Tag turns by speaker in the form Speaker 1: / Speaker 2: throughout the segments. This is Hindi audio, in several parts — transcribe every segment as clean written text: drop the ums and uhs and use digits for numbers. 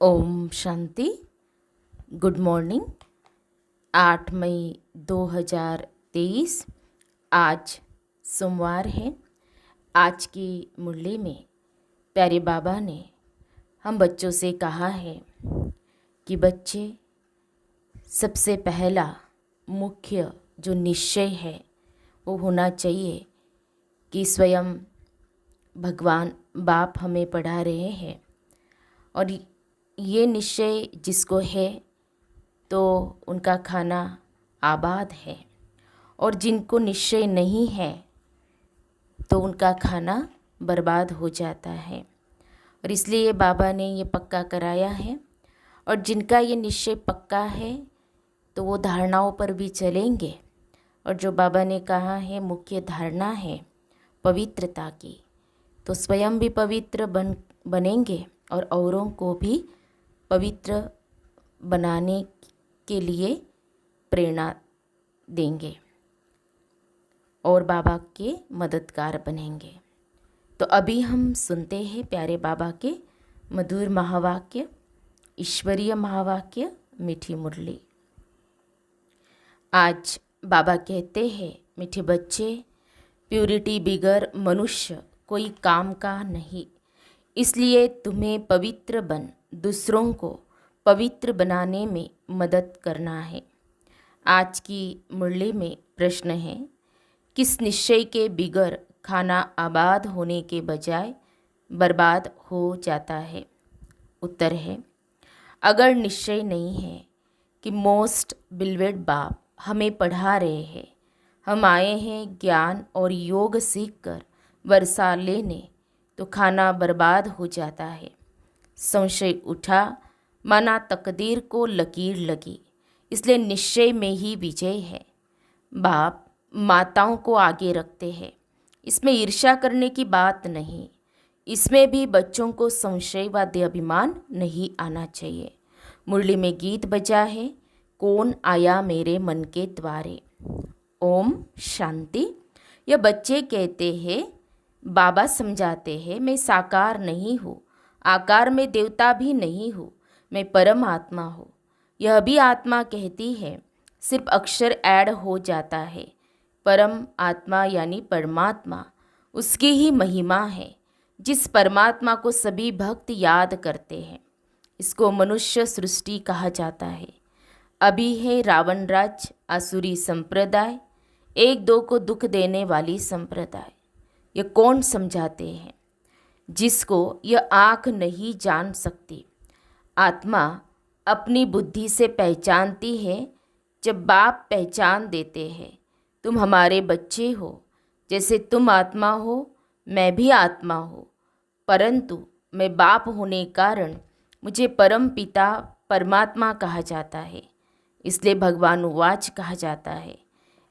Speaker 1: ओम शांति। Good morning. 8 मई 2023 आज सोमवार है। आज की मुरली में प्यारे बाबा ने हम बच्चों से कहा है कि बच्चे, सबसे पहला मुख्य जो निश्चय है वो होना चाहिए कि स्वयं भगवान बाप हमें पढ़ा रहे हैं, और ये निश्चय जिसको है तो उनका खाना आबाद है, और जिनको निश्चय नहीं है तो उनका खाना बर्बाद हो जाता है। और इसलिए बाबा ने ये पक्का कराया है, और जिनका ये निश्चय पक्का है तो वो धारणाओं पर भी चलेंगे। और जो बाबा ने कहा है मुख्य धारणा है पवित्रता की, तो स्वयं भी पवित्र बनेंगे और औरों को भी पवित्र बनाने के लिए प्रेरणा देंगे और बाबा के मददगार बनेंगे। तो अभी हम सुनते हैं प्यारे बाबा के मधुर महावाक्य, ईश्वरीय महावाक्य, मीठी मुरली। आज बाबा कहते हैं, मीठे बच्चे, प्यूरिटी बिगर मनुष्य कोई काम का नहीं, इसलिए तुम्हें पवित्र बन दूसरों को पवित्र बनाने में मदद करना है। आज की मुरली में प्रश्न है, किस निश्चय के बिगर खाना आबाद होने के बजाय बर्बाद हो जाता है? उत्तर है, अगर निश्चय नहीं है कि मोस्ट बिलवेड बाप हमें पढ़ा रहे हैं, हम आए हैं ज्ञान और योग सीखकर वर्षा लेने, तो खाना बर्बाद हो जाता है। संशय उठा, माना तकदीर को लकीर लगी, इसलिए निश्चय में ही विजय है। बाप माताओं को आगे रखते हैं, इसमें ईर्ष्या करने की बात नहीं। इसमें भी बच्चों को संशय व अभिमान नहीं आना चाहिए। मुरली में गीत बजा है, कौन आया मेरे मन के द्वारे। ओम शांति। यह बच्चे कहते हैं, बाबा समझाते हैं, मैं साकार नहीं हूँ, आकार में देवता भी नहीं हूँ, मैं परम आत्मा हूँ। यह भी आत्मा कहती है, सिर्फ अक्षर ऐड हो जाता है। परम आत्मा यानी परमात्मा, उसकी ही महिमा है। जिस परमात्मा को सभी भक्त याद करते हैं, इसको मनुष्य सृष्टि कहा जाता है। अभी है रावण राज, आसुरी संप्रदाय, एक दो को दुख देने वाली संप्रदाय। ये कौन समझाते हैं? जिसको यह आँख नहीं जान सकती। आत्मा अपनी बुद्धि से पहचानती है। जब बाप पहचान देते हैं, तुम हमारे बच्चे हो, जैसे तुम आत्मा हो मैं भी आत्मा हूँ, परंतु मैं बाप होने कारण मुझे परम पिता परमात्मा कहा जाता है, इसलिए भगवानुवाच कहा जाता है।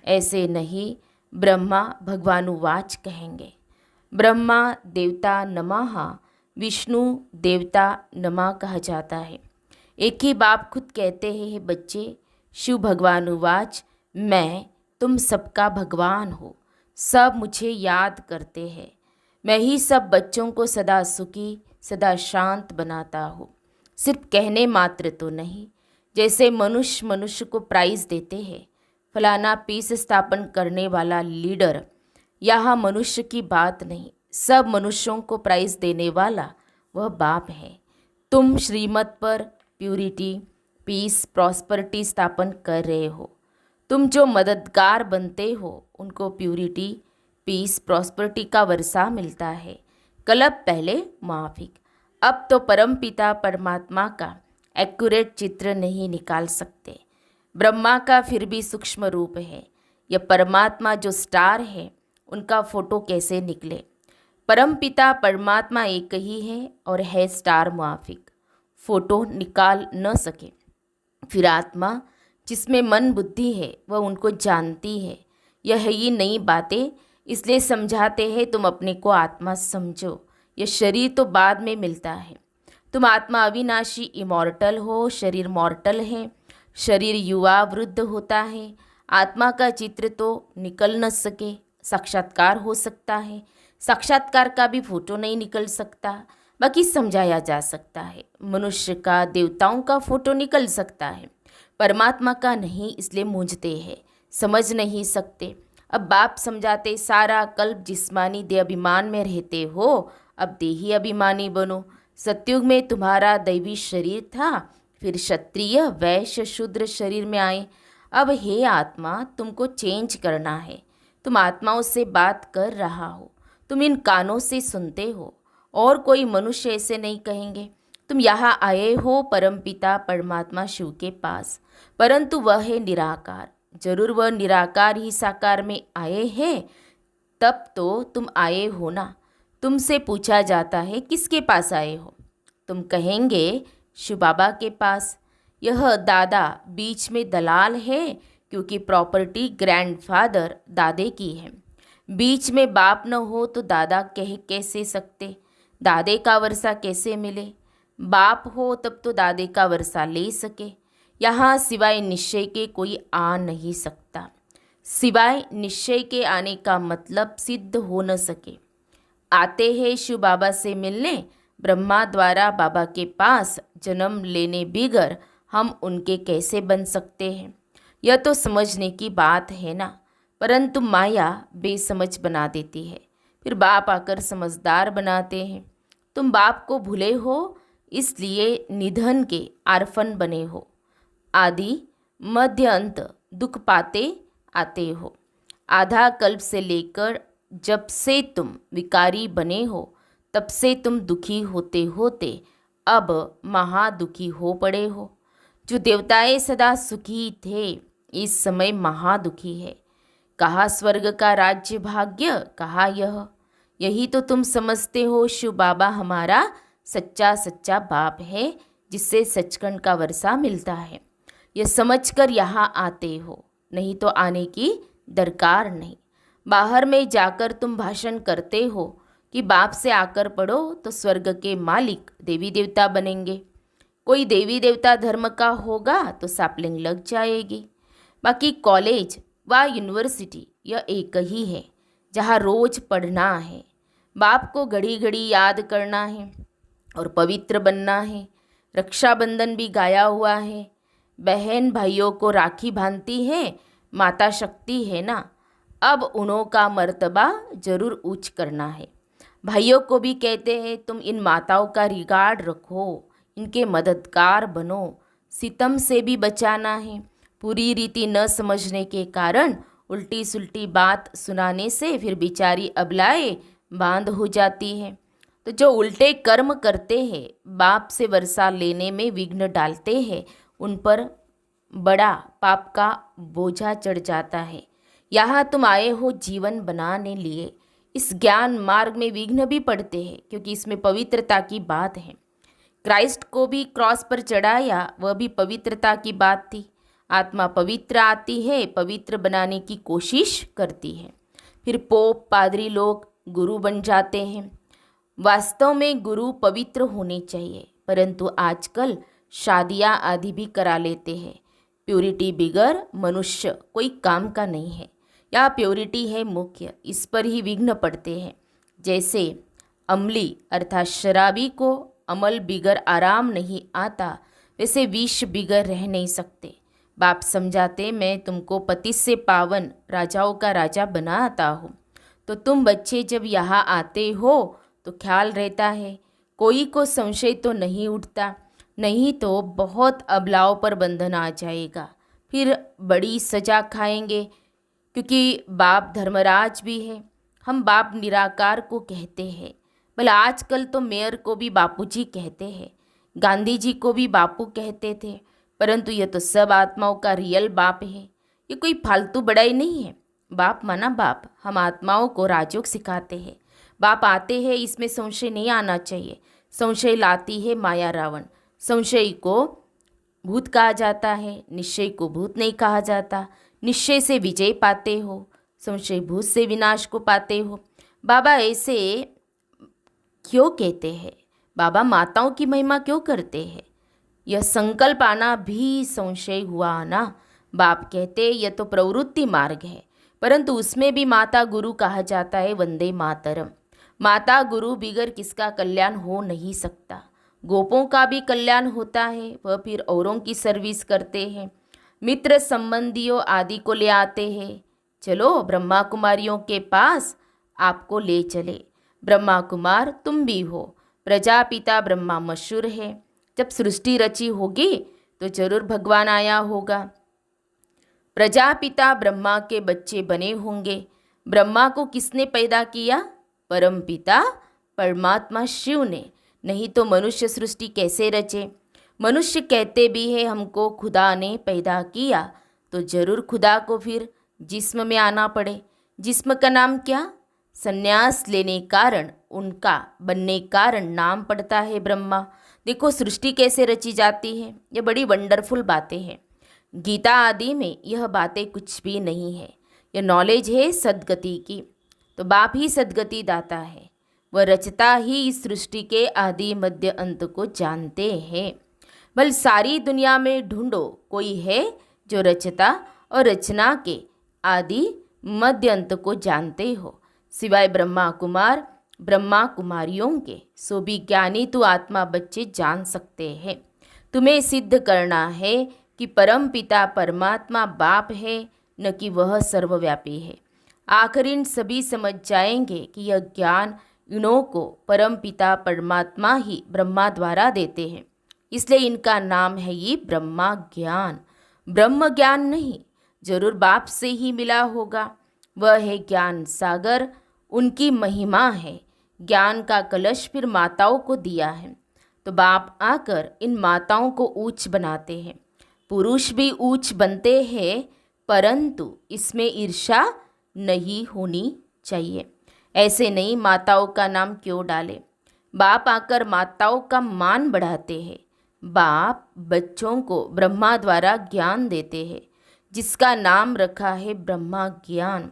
Speaker 1: ऐसे नहीं ब्रह्मा भगवानुवाच कहेंगे। ब्रह्मा देवता नमः, विष्णु देवता नमः कहा जाता है। एक ही बाप खुद कहते हैं, बच्चे, शिव भगवानुवाच, मैं तुम सबका भगवान हो, सब मुझे याद करते हैं। मैं ही सब बच्चों को सदा सुखी सदा शांत बनाता हूँ। सिर्फ कहने मात्र तो नहीं, जैसे मनुष्य मनुष्य को प्राइज़ देते हैं, फलाना पीस स्थापन करने वाला लीडर, यहाँ मनुष्य की बात नहीं, सब मनुष्यों को प्राइज़ देने वाला वह बाप है। तुम श्रीमत पर प्यूरिटी, पीस, प्रॉस्पेरिटी स्थापन कर रहे हो। तुम जो मददगार बनते हो उनको प्यूरिटी, पीस, प्रॉस्पेरिटी का वर्षा मिलता है। कल्प पहले माफिक। अब तो परम पिता परमात्मा का एक्यूरेट चित्र नहीं निकाल सकते। ब्रह्मा का फिर भी सूक्ष्म रूप है। यह परमात्मा जो स्टार है, उनका फोटो कैसे निकले? परम पिता परमात्मा एक ही है और है स्टार मुआफिक, फोटो निकाल न सके। फिर आत्मा जिसमें मन बुद्धि है वह उनको जानती है। यह है ही नई बातें, इसलिए समझाते हैं, तुम अपने को आत्मा समझो। यह शरीर तो बाद में मिलता है। तुम आत्मा अविनाशी इमॉर्टल हो, शरीर मॉर्टल है। शरीर युवा वृद्ध होता है। आत्मा का चित्र तो निकल न सके, साक्षात्कार हो सकता है, साक्षात्कार का भी फोटो नहीं निकल सकता। बाकी समझाया जा सकता है। मनुष्य का देवताओं का फोटो निकल सकता है, परमात्मा का नहीं, इसलिए मूंझते हैं, समझ नहीं सकते। अब बाप समझाते, सारा कल्प जिस्मानी देह अभिमान में रहते हो, अब देही अभिमानी बनो। सतयुग में तुम्हारा दैवी शरीर था, फिर क्षत्रिय वैश्य शूद्र शरीर में आए। अब हे आत्मा, तुमको चेंज करना है। तुम आत्माओं से बात कर रहा हो, तुम इन कानों से सुनते हो, और कोई मनुष्य ऐसे नहीं कहेंगे। तुम यहाँ आए हो परमपिता परमात्मा शिव के पास, परंतु वह है निराकार। जरूर वह निराकार ही साकार में आए हैं, तब तो तुम आए हो ना। तुमसे पूछा जाता है किसके पास आए हो, तुम कहेंगे शिव बाबा के पास। यह दादा बीच में दलाल है, क्योंकि प्रॉपर्टी ग्रैंडफादर दादे की है। बीच में बाप न हो तो दादा कह कैसे सकते, दादे का वर्षा कैसे मिले। बाप हो तब तो दादे का वर्षा ले सके। यहाँ सिवाय निश्चय के कोई आ नहीं सकता। सिवाय निश्चय के आने का मतलब सिद्ध हो न सके। आते हैं शिव बाबा से मिलने, ब्रह्मा द्वारा बाबा के पास जन्म लेने बिगर हम उनके कैसे बन सकते हैं। यह तो समझने की बात है ना, परंतु माया बेसमझ बना देती है, फिर बाप आकर समझदार बनाते हैं। तुम बाप को भूले हो, इसलिए निधन के आर्फन बने हो। आदि मध्य अंत दुख पाते आते हो। आधा कल्प से लेकर जब से तुम विकारी बने हो, तब से तुम दुखी होते होते अब महादुखी हो पड़े हो। जो देवताएं सदा सुखी थे, इस समय महादुखी है। कहा स्वर्ग का राज्य भाग्य, कहा यही तो तुम समझते हो। शिव बाबा हमारा सच्चा सच्चा बाप है, जिससे सचखंड का वर्षा मिलता है। यह समझकर यहाँ आते हो, नहीं तो आने की दरकार नहीं। बाहर में जाकर तुम भाषण करते हो कि बाप से आकर पढ़ो तो स्वर्ग के मालिक देवी देवता बनेंगे। कोई देवी देवता धर्म का होगा तो सैपलिंग लग जाएगी। बाकी कॉलेज व यूनिवर्सिटी यह एक ही है, जहाँ रोज पढ़ना है, बाप को घड़ी घड़ी याद करना है और पवित्र बनना है। रक्षाबंधन भी गाया हुआ है, बहन भाइयों को राखी बांधती है, माता शक्ति है ना। अब उन्हों का मर्तबा जरूर ऊंच करना है। भाइयों को भी कहते हैं तुम इन माताओं का रिगार्ड रखो, इनके मददगार बनो, सितम से भी बचाना है। पूरी रीति न समझने के कारण उल्टी सुल्टी बात सुनाने से फिर बेचारी अबलाए बांध हो जाती है। तो जो उल्टे कर्म करते हैं, बाप से वर्षा लेने में विघ्न डालते हैं, उन पर बड़ा पाप का बोझा चढ़ जाता है। यहाँ तुम आए हो जीवन बनाने लिए। इस ज्ञान मार्ग में विघ्न भी पड़ते हैं, क्योंकि इसमें पवित्रता की बात है। क्राइस्ट को भी क्रॉस पर चढ़ाया, वह भी पवित्रता की बात थी। आत्मा पवित्र आती है, पवित्र बनाने की कोशिश करती है। फिर पोप पादरी लोग गुरु बन जाते हैं। वास्तव में गुरु पवित्र होने चाहिए, परंतु आजकल शादियाँ आदि भी करा लेते हैं। प्योरिटी बिगर मनुष्य कोई काम का नहीं है। या प्योरिटी है मुख्य, इस पर ही विघ्न पड़ते हैं। जैसे अमली अर्थात शराबी को अमल बिगर आराम नहीं आता, वैसे विष बिगर रह नहीं सकते। बाप समझाते, मैं तुमको पति से पावन राजाओं का राजा बनाता हूँ। तो तुम बच्चे जब यहाँ आते हो तो ख्याल रहता है, कोई को संशय तो नहीं उठता, नहीं तो बहुत अबलाओं पर बंधन आ जाएगा, फिर बड़ी सजा खाएंगे। क्योंकि बाप धर्मराज भी है। हम बाप निराकार को कहते हैं। भला आजकल तो मेयर को भी बापूजी कहते हैं, गांधी जी को भी बापू कहते थे, परंतु यह तो सब आत्माओं का रियल बाप है। ये कोई फालतू बड़ाई नहीं है। बाप माना बाप। हम आत्माओं को राजयोग सिखाते हैं। बाप आते हैं, इसमें संशय नहीं आना चाहिए। संशय लाती है माया रावण। संशय को भूत कहा जाता है, निश्चय को भूत नहीं कहा जाता। निश्चय से विजय पाते हो, संशय भूत से विनाश को पाते हो। बाबा ऐसे क्यों कहते हैं? बाबा माताओं की महिमा क्यों करते हैं? यह संकल्प आना भी संशय हुआ ना। बाप कहते यह तो प्रवृत्ति मार्ग है, परंतु उसमें भी माता गुरु कहा जाता है। वंदे मातरम। माता गुरु बिगर किसका कल्याण हो नहीं सकता। गोपों का भी कल्याण होता है, वह फिर औरों की सर्विस करते हैं, मित्र संबंधियों आदि को ले आते हैं। चलो ब्रह्मा कुमारियों के पास आपको ले चले। ब्रह्मा कुमार तुम भी हो, प्रजापिता ब्रह्मा मशहूर है। जब सृष्टि रची होगी तो जरूर भगवान आया होगा। प्रजापिता ब्रह्मा के बच्चे बने होंगे। ब्रह्मा को किसने पैदा किया? परमपिता परमात्मा शिव ने, नहीं तो मनुष्य सृष्टि कैसे रचे। मनुष्य कहते भी है हमको खुदा ने पैदा किया, तो जरूर खुदा को फिर जिस्म में आना पड़े। जिस्म का नाम क्या? संन्यास लेने कारण, उनका बनने कारण नाम पड़ता है ब्रह्मा। देखो सृष्टि कैसे रची जाती है, ये बड़ी वंडरफुल बातें हैं। गीता आदि में यह बातें कुछ भी नहीं है, यह नॉलेज है सद्गति की। तो बाप ही सद्गति दाता है, वह रचता ही इस सृष्टि के आदि मध्य अंत को जानते हैं। बल सारी दुनिया में ढूंढो, कोई है जो रचता और रचना के आदि मध्य अंत को जानते हो, सिवाय ब्रह्मा कुमार ब्रह्मा कुमारियों के। सो भी ज्ञानी तो आत्मा बच्चे जान सकते हैं। तुम्हें सिद्ध करना है कि परम पिता परमात्मा बाप है, न कि वह सर्वव्यापी है। आखिर इन सभी समझ जाएंगे कि यह ज्ञान इन्हों को परम पिता परमात्मा ही ब्रह्मा द्वारा देते हैं, इसलिए इनका नाम है ये ब्रह्मा ज्ञान। ब्रह्म ज्ञान नहीं, जरूर बाप से ही मिला होगा। वह है ज्ञान सागर, उनकी महिमा है। ज्ञान का कलश फिर माताओं को दिया है, तो बाप आकर इन माताओं को ऊंच बनाते हैं। पुरुष भी ऊंच बनते हैं, परंतु इसमें ईर्ष्या नहीं होनी चाहिए। ऐसे नहीं माताओं का नाम क्यों डाले। बाप आकर माताओं का मान बढ़ाते हैं। बाप बच्चों को ब्रह्मा द्वारा ज्ञान देते हैं, जिसका नाम रखा है ब्रह्मा ज्ञान।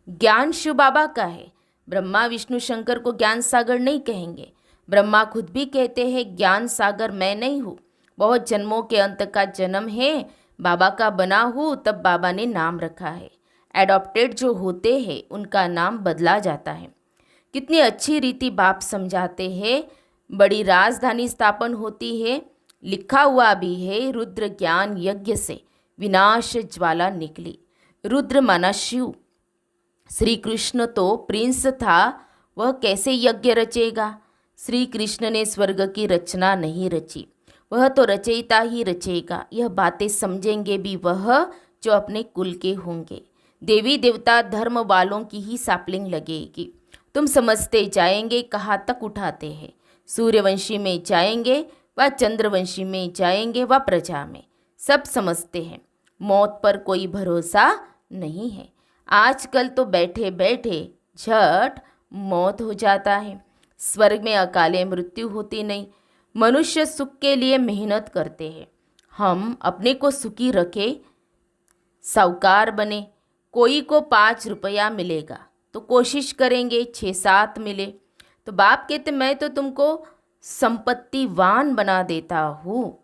Speaker 1: ज्ञान शिव बाबा का है। ब्रह्मा विष्णु शंकर को ज्ञान सागर नहीं कहेंगे। ब्रह्मा खुद भी कहते हैं ज्ञान सागर मैं नहीं हूँ, बहुत जन्मों के अंत का जन्म है, बाबा का बना हूँ, तब बाबा ने नाम रखा है। एडॉप्टेड जो होते हैं उनका नाम बदला जाता है। कितनी अच्छी रीति बाप समझाते हैं। बड़ी राजधानी स्थापन होती है, लिखा हुआ भी है रुद्र ज्ञान यज्ञ से विनाश ज्वाला निकली। रुद्र माना शिव। श्री कृष्ण तो प्रिंस था, वह कैसे यज्ञ रचेगा। श्री कृष्ण ने स्वर्ग की रचना नहीं रची, वह तो रचयिता ही रचेगा। यह बातें समझेंगे भी वह जो अपने कुल के होंगे। देवी देवता धर्म वालों की ही सापलिंग लगेगी। तुम समझते जाएंगे कहाँ तक उठाते हैं। सूर्यवंशी में जाएंगे व चंद्रवंशी में जाएंगे व प्रजा में, सब समझते हैं। मौत पर कोई भरोसा नहीं है। आजकल तो बैठे बैठे झट मौत हो जाता है। स्वर्ग में अकाले मृत्यु होती नहीं। मनुष्य सुख के लिए मेहनत करते हैं। हम अपने को सुखी रखे, साहूकार बने। कोई को 5 रुपया मिलेगा तो कोशिश करेंगे 6-7 मिले। तो बाप कहते मैं तो तुमको संपत्तिवान बना देता हूँ।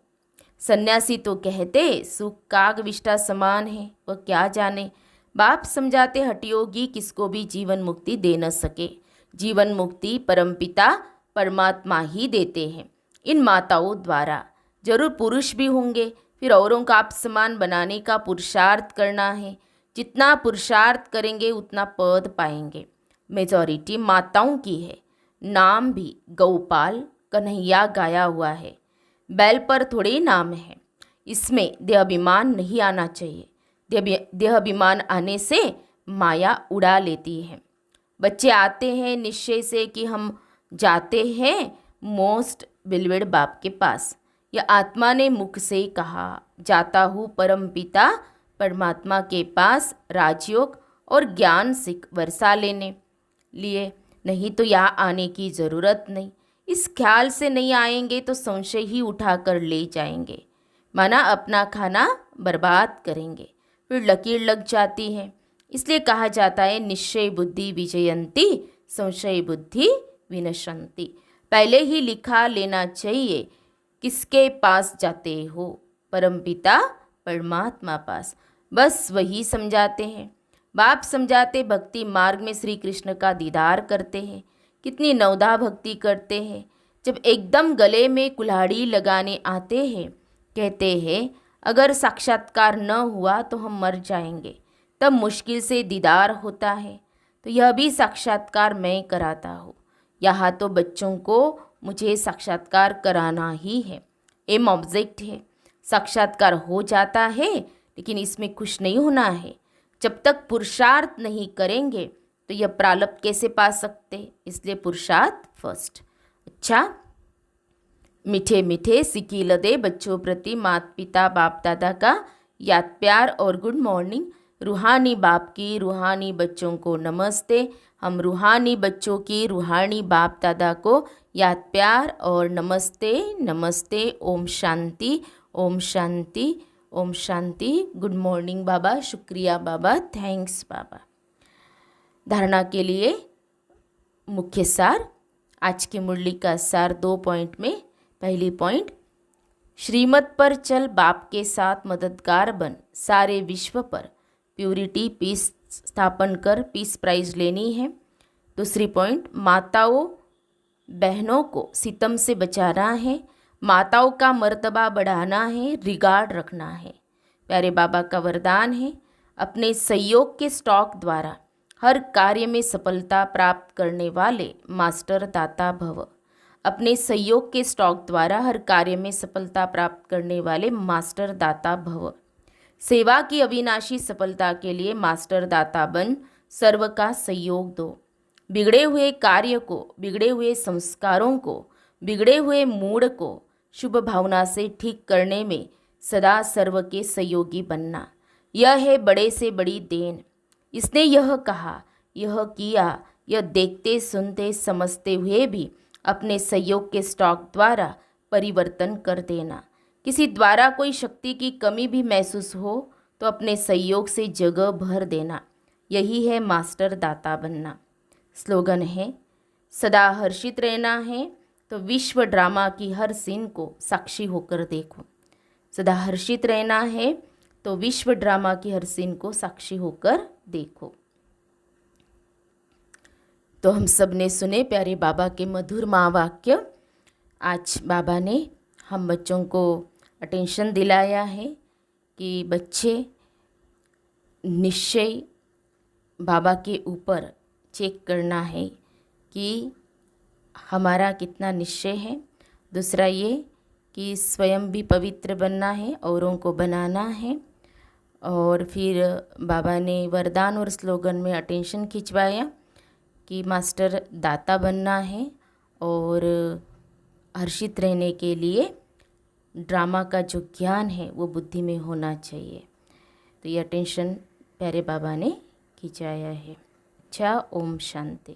Speaker 1: सन्यासी तो कहते सुख काग विष्ठा समान है, वह क्या जाने। बाप समझाते हठयोगी किसको भी जीवन मुक्ति दे न सके। जीवन मुक्ति परमपिता परमात्मा ही देते हैं इन माताओं द्वारा। जरूर पुरुष भी होंगे, फिर औरों का आप समान बनाने का पुरुषार्थ करना है। जितना पुरुषार्थ करेंगे उतना पद पाएंगे। मेजॉरिटी माताओं की है। नाम भी गौपाल कन्हैया गाया हुआ है। बैल पर थोड़े नाम है। इसमें देहाभिमान नहीं आना चाहिए। देहाभिमान आने से माया उड़ा लेती है। बच्चे आते हैं निश्चय से कि हम जाते हैं मोस्ट बिलवेड बाप के पास। यह आत्मा ने मुख से कहा, जाता हूँ परम पिता परमात्मा के पास राजयोग और ज्ञान सीख वर्षा लेने लिए, नहीं तो यहाँ आने की ज़रूरत नहीं। इस ख्याल से नहीं आएंगे तो संशय ही उठाकर ले जाएंगे, माना अपना खाना बर्बाद करेंगे, फिर लकीर लग जाती है। इसलिए कहा जाता है निश्चय बुद्धि विजयंती संशय बुद्धि विनशंति। पहले ही लिखा लेना चाहिए किसके पास जाते हो, परमपिता परमात्मा पास। बस वही समझाते हैं। बाप समझाते भक्ति मार्ग में श्री कृष्ण का दीदार करते हैं। कितनी नवदा भक्ति करते हैं। जब एकदम गले में कुल्हाड़ी लगाने आते हैं, कहते हैं अगर साक्षात्कार न हुआ तो हम मर जाएंगे, तब मुश्किल से दीदार होता है। तो यह भी साक्षात्कार मैं कराता हूँ। यहाँ तो बच्चों को मुझे साक्षात्कार कराना ही है, एम ऑब्जेक्ट है। साक्षात्कार हो जाता है, लेकिन इसमें खुश नहीं होना है। जब तक पुरुषार्थ नहीं करेंगे तो यह प्रारब्ध कैसे पा सकते, इसलिए पुरुषार्थ फर्स्ट। अच्छा, मीठे मीठे सिकील दे बच्चों प्रति माता पिता बाप दादा का याद प्यार और गुड मॉर्निंग। रूहानी बाप की रूहानी बच्चों को नमस्ते। हम रूहानी बच्चों की रूहानी बाप दादा को याद प्यार और नमस्ते नमस्ते। ओम शांति, ओम शांति, ओम शांति। गुड मॉर्निंग बाबा, शुक्रिया बाबा, थैंक्स बाबा। धारणा के लिए मुख्य सार, आज की मुरली का सार 2 पॉइंट में। पहली पॉइंट, श्रीमत पर चल बाप के साथ मददगार बन, सारे विश्व पर प्यूरिटी पीस स्थापन कर पीस प्राइज लेनी है। दूसरी पॉइंट, माताओं बहनों को सितम से बचाना है, माताओं का मर्तबा बढ़ाना है, रिगार्ड रखना है। प्यारे बाबा का वरदान है, अपने सहयोग के स्टॉक द्वारा हर कार्य में सफलता प्राप्त करने वाले मास्टर दाता भव। अपने सहयोग के स्टॉक द्वारा हर कार्य में सफलता प्राप्त करने वाले मास्टर दाता भव। सेवा की अविनाशी सफलता के लिए मास्टर दाता बन सर्व का सहयोग दो। बिगड़े हुए कार्य को, बिगड़े हुए संस्कारों को, बिगड़े हुए मूड को शुभ भावना से ठीक करने में सदा सर्व के सहयोगी बनना, यह है बड़े से बड़ी देन। इसने यह कहा, यह किया, यह देखते सुनते समझते हुए भी अपने सहयोग के स्टॉक द्वारा परिवर्तन कर देना। किसी द्वारा कोई शक्ति की कमी भी महसूस हो तो अपने सहयोग से जगह भर देना, यही है मास्टर दाता बनना। स्लोगन है, सदा हर्षित रहना है तो विश्व ड्रामा की हर सीन को साक्षी होकर देखो। सदा हर्षित रहना है तो विश्व ड्रामा की हर सीन को साक्षी होकर देखो। तो हम सब ने सुने प्यारे बाबा के मधुर महावाक्य। आज बाबा ने हम बच्चों को अटेंशन दिलाया है कि बच्चे निश्चय बाबा के ऊपर चेक करना है कि हमारा कितना निश्चय है। दूसरा ये कि स्वयं भी पवित्र बनना है, औरों को बनाना है। और फिर बाबा ने वरदान और स्लोगन में अटेंशन खिंचवाया कि मास्टर दाता बनना है और हर्षित रहने के लिए ड्रामा का जो ज्ञान है वो बुद्धि में होना चाहिए। तो ये अटेंशन प्यारे बाबा ने खिंचाया है। अच्छा, ओम शांति।